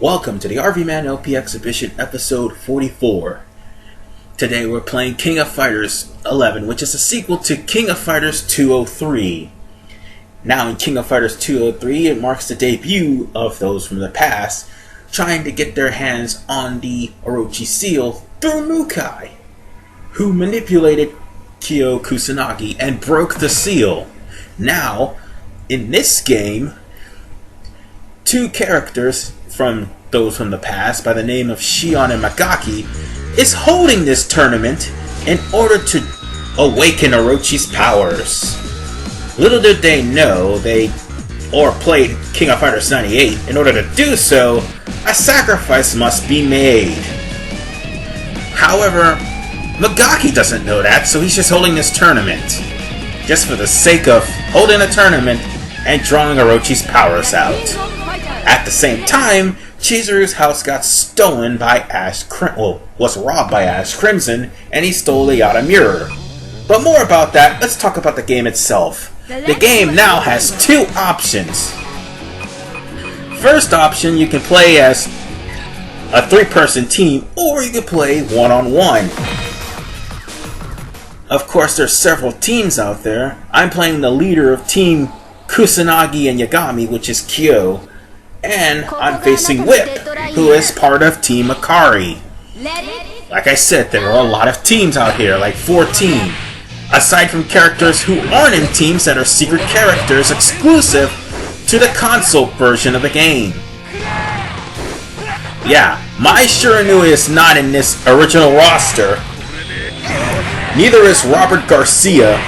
Welcome to the RVMan LP Exhibition episode 44. Today we're playing King of Fighters 11, which is a sequel to King of Fighters 203. Now in King of Fighters 203, it marks the debut of those from the past trying to get their hands on the Orochi seal through Mukai, who manipulated Kyo Kusanagi and broke the seal. Now, in this game, two characters from those from the past by the name of Shion and Magaki is holding this tournament in order to awaken Orochi's powers. Little did they know or played King of Fighters 98. In order to do so, a sacrifice must be made. However, Magaki doesn't know that, so he's just holding this tournament just for the sake of holding a tournament and drawing Orochi's powers out. At the same time, Chizuru's house got stolen by was robbed by Ash Crimson, and he stole the Yata mirror. But more about that, let's talk about the game itself. The game now has two options. First option, you can play as a three-person team, or you can play one-on-one. Of course, there's several teams out there. I'm playing the leader of Team Kusanagi and Yagami, which is Kyo. And I'm facing Whip, who is part of Team Akari. Like I said, there are a lot of teams out here, like 14. Aside from characters who aren't in teams that are secret characters exclusive to the console version of the game. Yeah, Mai Shiranui is not in this original roster. Neither is Robert Garcia.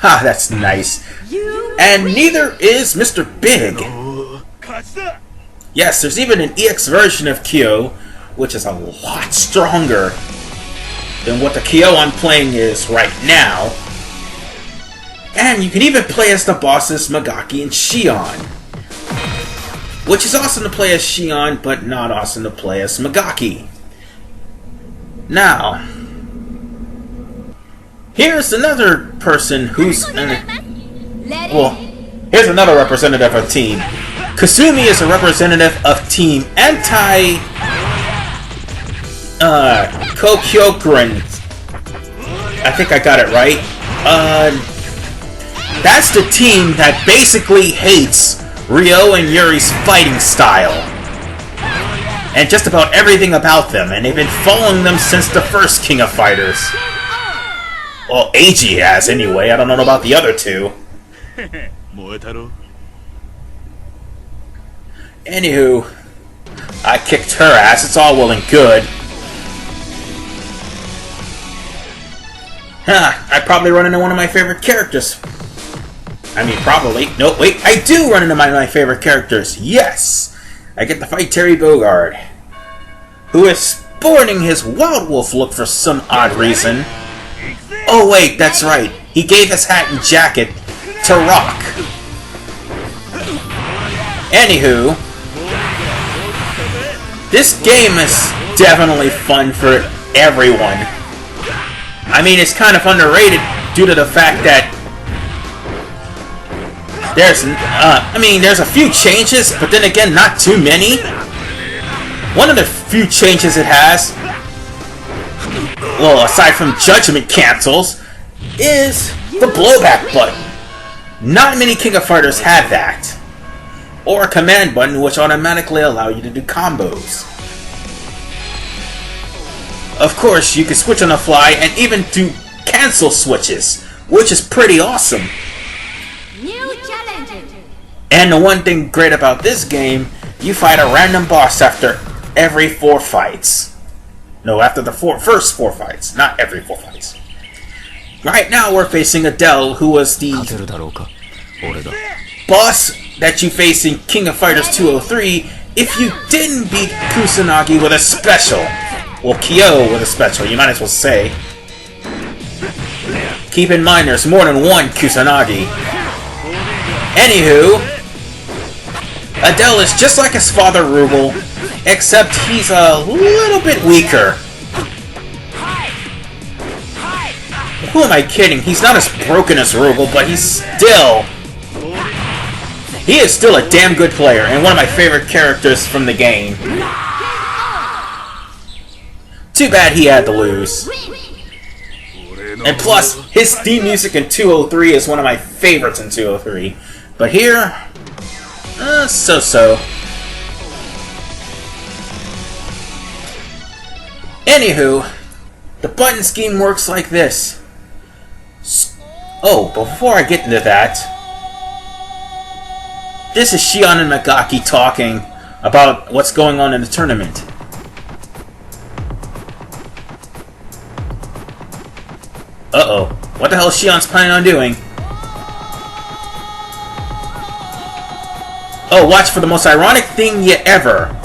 Ha, that's nice. And neither is Mr. Big. Yes, there's even an EX version of Kyo, which is a lot stronger than what the Kyo I'm playing is right now. And you can even play as the bosses Magaki and Shion, which is awesome to play as Shion, but not awesome to play as Magaki. Now, here's another person who's here's another representative of Team. Kasumi is a representative of Team Kokyokuren. I think I got it right. That's the team that basically hates Ryo and Yuri's fighting style and just about everything about them, and they've been following them since the first King of Fighters. Well, Eiji has anyway. I don't know about the other two. Anywho, I kicked her ass. It's all well and good. I probably run into one of my favorite characters. I mean, probably. No, wait, I do run into my favorite characters. Yes! I get to fight Terry Bogard, who is sporting his Wild Wolf look for some odd reason. Oh wait, that's right. He gave his hat and jacket to Rock. Anywho, this game is definitely fun for everyone. I mean, it's kind of underrated due to the fact that there's a few changes, but then again, not too many. One of the few changes it has, well, aside from judgment cancels, is the blowback button. Not many King of Fighters have that. Or a command button which automatically allow you to do combos. Of course, you can switch on the fly and even do cancel switches, which is pretty awesome. And the one thing great about this game, you fight a random boss after every 4 fights. No, after the first 4 fights, not every 4 fights. Right now we're facing Adele, who was the boss that you face in King of Fighters 203 if you didn't beat Kusanagi with a special. Well, Kyo with a special, you might as well say. Keep in mind there's more than one Kusanagi. Anywho, Adele is just like his father Rugal, except he's a little bit weaker. Who am I kidding? He's not as broken as Rugal, but he's still He is still a damn good player and one of my favorite characters from the game. Too bad he had to lose. And plus, his theme music in 203 is one of my favorites in 203. But here, so-so. Anywho, the button scheme works like this. Oh, but before I get into that, this is Shion and Magaki talking about what's going on in the tournament. Uh-oh. What the hell is Shion's planning on doing? Oh, watch for the most ironic thing yet ever.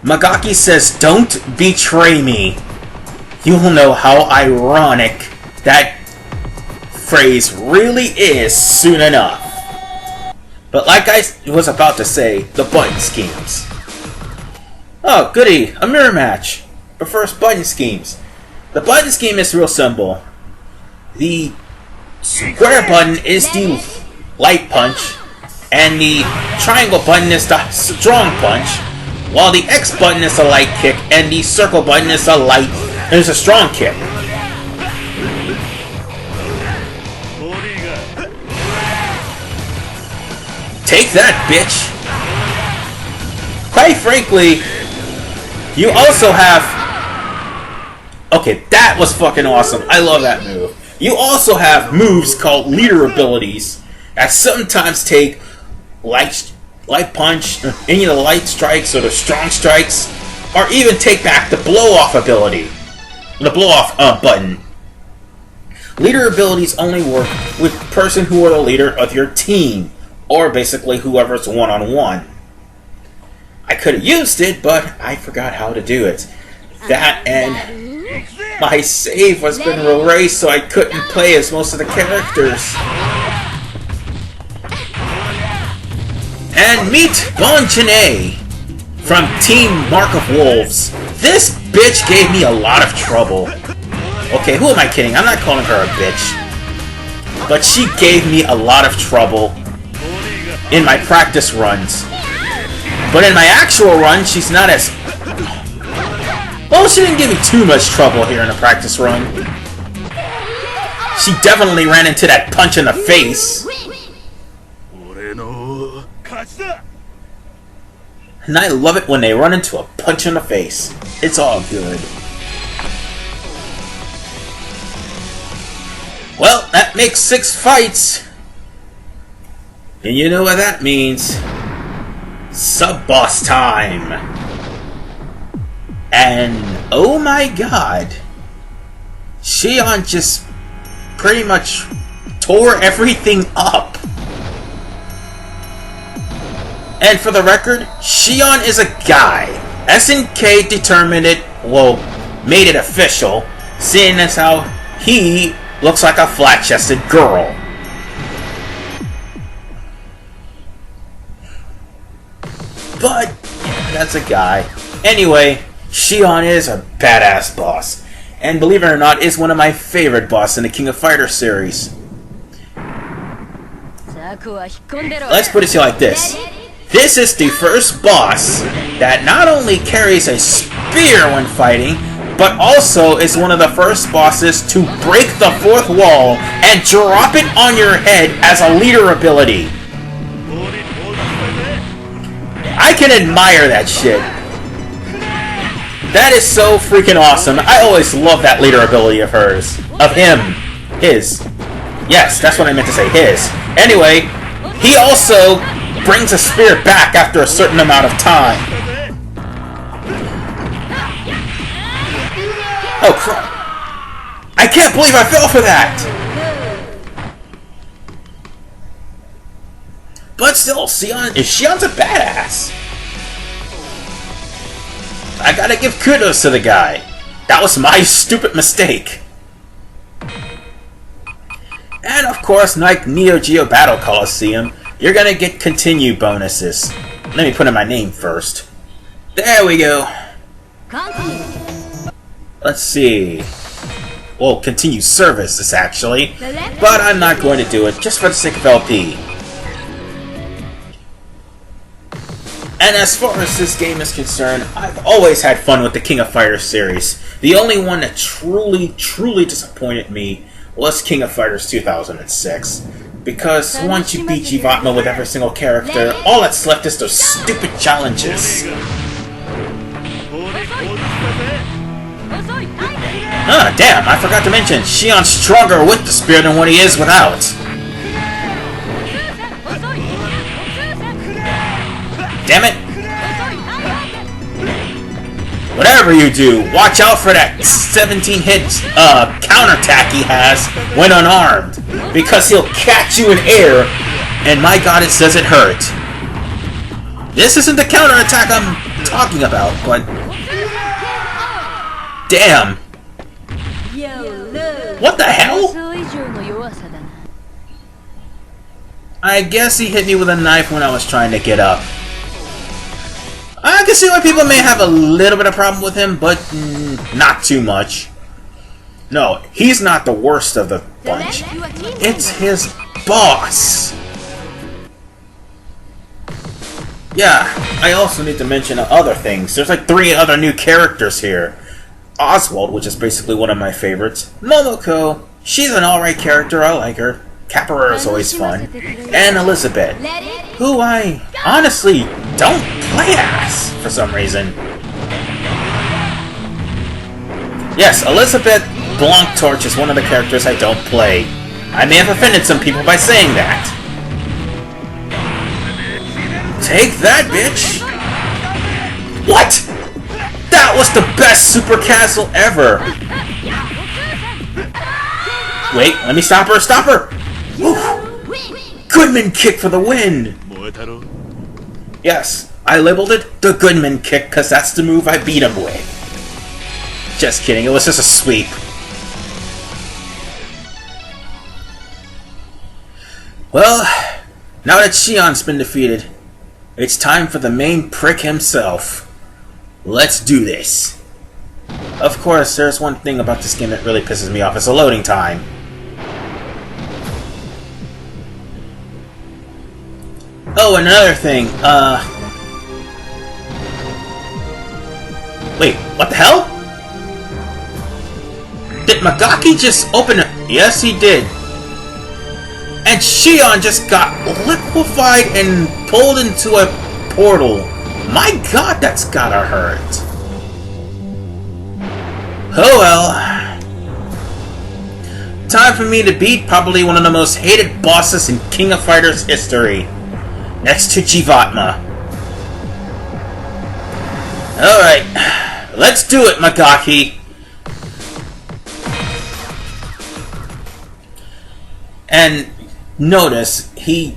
Magaki says, "Don't betray me." You'll know how ironic that phrase really is soon enough. But like I was about to say, the button schemes. Oh, goody, a mirror match. But first, button schemes. The button scheme is real simple. The square button is the light punch, and the triangle button is the strong punch, while the X button is a light kick, and the circle button is a strong kick. Take that, bitch! Quite frankly, you also have... Okay, that was fucking awesome. I love that move. You also have moves called leader abilities that sometimes take light punch, any of the light strikes or the strong strikes, or even take back the blow-off ability. The blow-off button. Leader abilities only work with the person who are the leader of your team, or basically whoever's one-on-one. I could have used it, but I forgot how to do it. That and my save was been erased, so I couldn't play as most of the characters. And meet Bon Janae from Team Mark of Wolves. This bitch gave me a lot of trouble. Okay, who am I kidding? I'm not calling her a bitch. But she gave me a lot of trouble in my practice runs. But in my actual run, she's not as... Well, she didn't give me too much trouble here in a practice run. She definitely ran into that punch in the face. And I love it when they run into a punch in the face. It's all good. Well, that makes 6 fights. And you know what that means. Sub-boss time. And, oh my god, Shion just pretty much tore everything up. And for the record, Shion is a guy. SNK determined it, well, made it official, seeing as how he looks like a flat-chested girl. But, that's a guy. Anyway, Shion is a badass boss, and believe it or not, is one of my favorite bosses in the King of Fighters series. Let's put it to you like this. This is the first boss that not only carries a spear when fighting, but also is one of the first bosses to break the 4th wall and drop it on your head as a leader ability. I can admire that shit. That is so freaking awesome. I always love that leader ability of hers. Of him. His. Yes, that's what I meant to say. His. Anyway, he also brings a spear back after a certain amount of time. Oh, crap. I can't believe I fell for that! But still, Shion's a badass. I gotta give kudos to the guy. That was my stupid mistake. And of course, like Neo Geo Battle Coliseum, you're gonna get continue bonuses. Let me put in my name first. There we go. Let's see. Well, continue services actually, but I'm not going to do it just for the sake of LP. And as far as this game is concerned, I've always had fun with the King of Fighters series. The only one that truly disappointed me was King of Fighters 2006. Because once you beat Jivatma with every single character, all that's left is those stupid challenges. Ah, damn, I forgot to mention, Shion's stronger with the spear than what he is without. Damn it! Whatever you do, watch out for that 17-hit counterattack he has when unarmed, because he'll catch you in air, and my god, it does it hurt. This isn't the counterattack I'm talking about, but damn! What the hell? I guess he hit me with a knife when I was trying to get up. I can see why people may have a little bit of problem with him, but not too much. No, he's not the worst of the bunch. It's his boss. Yeah, I also need to mention other things. There's like 3 other new characters here. Oswald, which is basically one of my favorites. Momoko, she's an alright character, I like her. Capoeira is always fun. And Elizabeth, who I honestly don't play as for some reason. Yes, Elizabeth Blanctorch is one of the characters I don't play. I may have offended some people by saying that. Take that, bitch! What? That was the best Super Castle ever! Wait, let me stop her! Stop her! Woo. Goodman kick for the win! Yes, I labeled it the Goodman kick because that's the move I beat him with. Just kidding, it was just a sweep. Well, now that Shion's been defeated, it's time for the main prick himself. Let's do this. Of course, there's one thing about this game that really pisses me off. It's the loading time. Oh, and another thing, wait, what the hell? Did Magaki just open it? Yes, he did. And Shion just got liquefied and pulled into a portal. My god, that's gotta hurt. Oh well. Time for me to beat probably one of the most hated bosses in King of Fighters history. Next to Jivatma. Alright. Let's do it, Magaki. And notice, he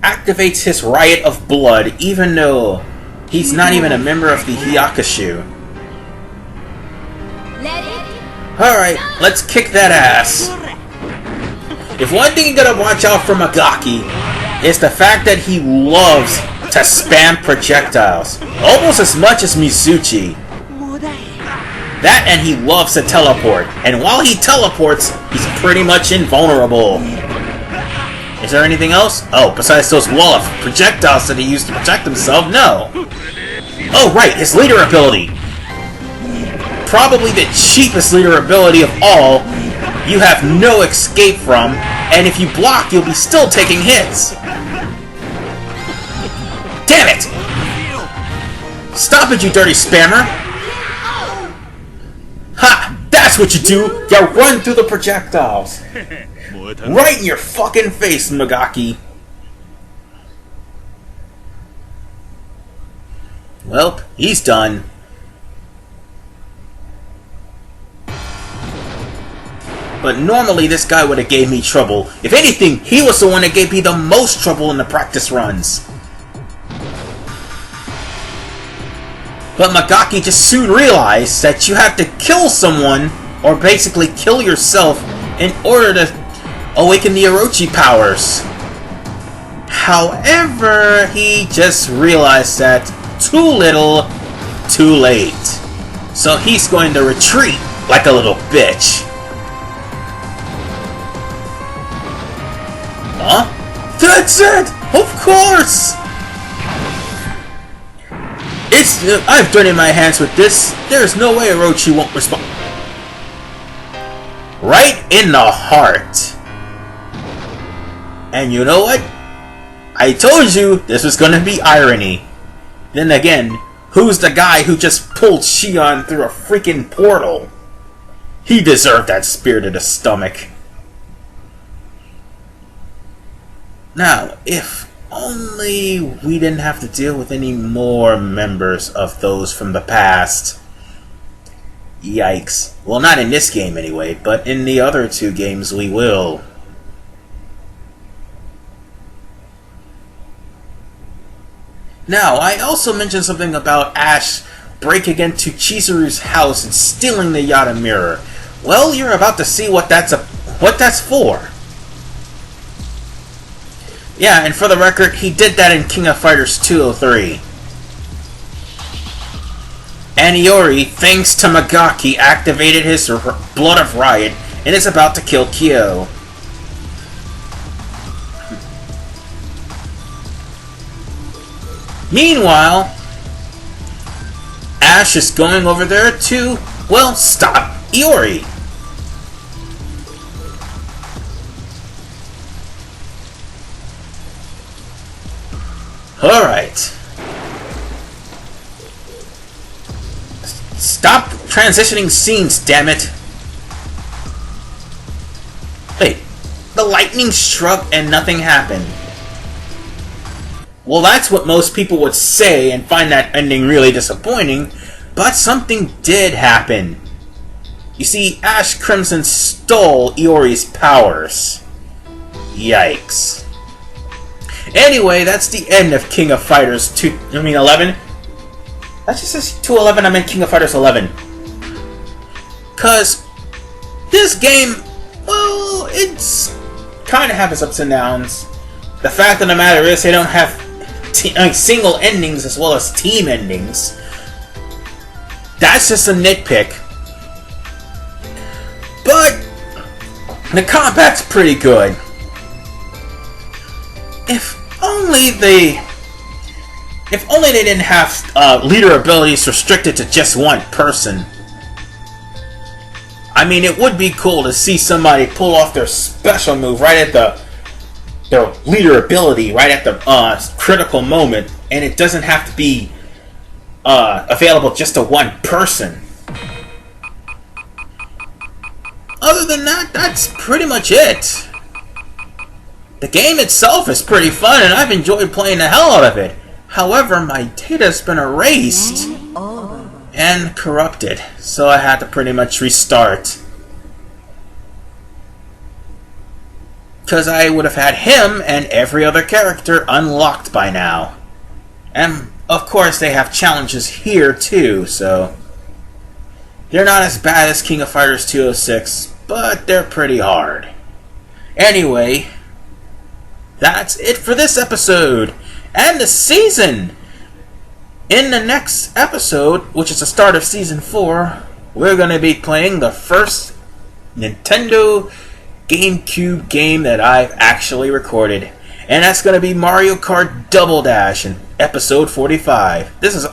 activates his Riot of Blood even though he's not even a member of the Hyakushu. Alright, let's kick that ass. If one thing you gotta watch out for Magaki is the fact that he loves to spam projectiles. Almost as much as Mizuchi. That and he loves to teleport. And while he teleports, he's pretty much invulnerable. Is there anything else? Oh, besides those wall of projectiles that he used to protect himself? No. Oh, right, his leader ability. Probably the cheapest leader ability of all. You have no escape from, and if you block, you'll be still taking hits. Damn it! Stop it, you dirty spammer! Ha! That's what you do! You run through the projectiles! Right in your fucking face, Magaki! Well, he's done. But normally this guy would have gave me trouble. If anything, he was the one that gave me the most trouble in the practice runs. But Magaki just soon realized that you have to kill someone, or basically kill yourself, in order to awaken the Orochi powers. However, he just realized that too little, too late. So he's going to retreat like a little bitch. Huh? That's it! Of course! I've dirtied my hands with this. There's no way Orochi won't respond. Right in the heart. And you know what? I told you this was gonna be irony. Then again, who's the guy who just pulled Shion through a freaking portal? He deserved that spear to the stomach. Now, if only we didn't have to deal with any more members of those from the past. Yikes. Well, not in this game anyway, but in the other two games we will. Now, I also mentioned something about Ash breaking into Chizuru's house and stealing the Yata mirror. Well, you're about to see what that's for. Yeah, and for the record, he did that in King of Fighters 203. And Iori, thanks to Magaki, activated his Blood of Riot and is about to kill Kyo. Meanwhile, Ash is going over there to, well, stop Iori. Alright. Stop transitioning scenes, damn it. Wait, the lightning struck and nothing happened. Well, that's what most people would say and find that ending really disappointing, but something did happen. You see, Ash Crimson stole Iori's powers. Yikes. Anyway, that's the end of King of Fighters 11? That just says 211, I meant King of Fighters 11. Cause this game, well, it's kind of have its ups and downs. The fact of the matter is they don't have single endings as well as team endings. That's just a nitpick. But the combat's pretty good. If only they didn't have leader abilities restricted to just one person. I mean, it would be cool to see somebody pull off their special move right at their leader ability right at the critical moment, and it doesn't have to be available just to one person. Other than that, that's pretty much it. The game itself is pretty fun, and I've enjoyed playing the hell out of it. However, my data's been erased and corrupted, so I had to pretty much restart. Because I would have had him and every other character unlocked by now. And, of course, they have challenges here, too, so they're not as bad as King of Fighters 206, but they're pretty hard. Anyway, that's it for this episode and the season. In the next episode, which is the start of Season 4, we're going to be playing the first Nintendo GameCube game that I've actually recorded. And that's going to be Mario Kart Double Dash in episode 45. This is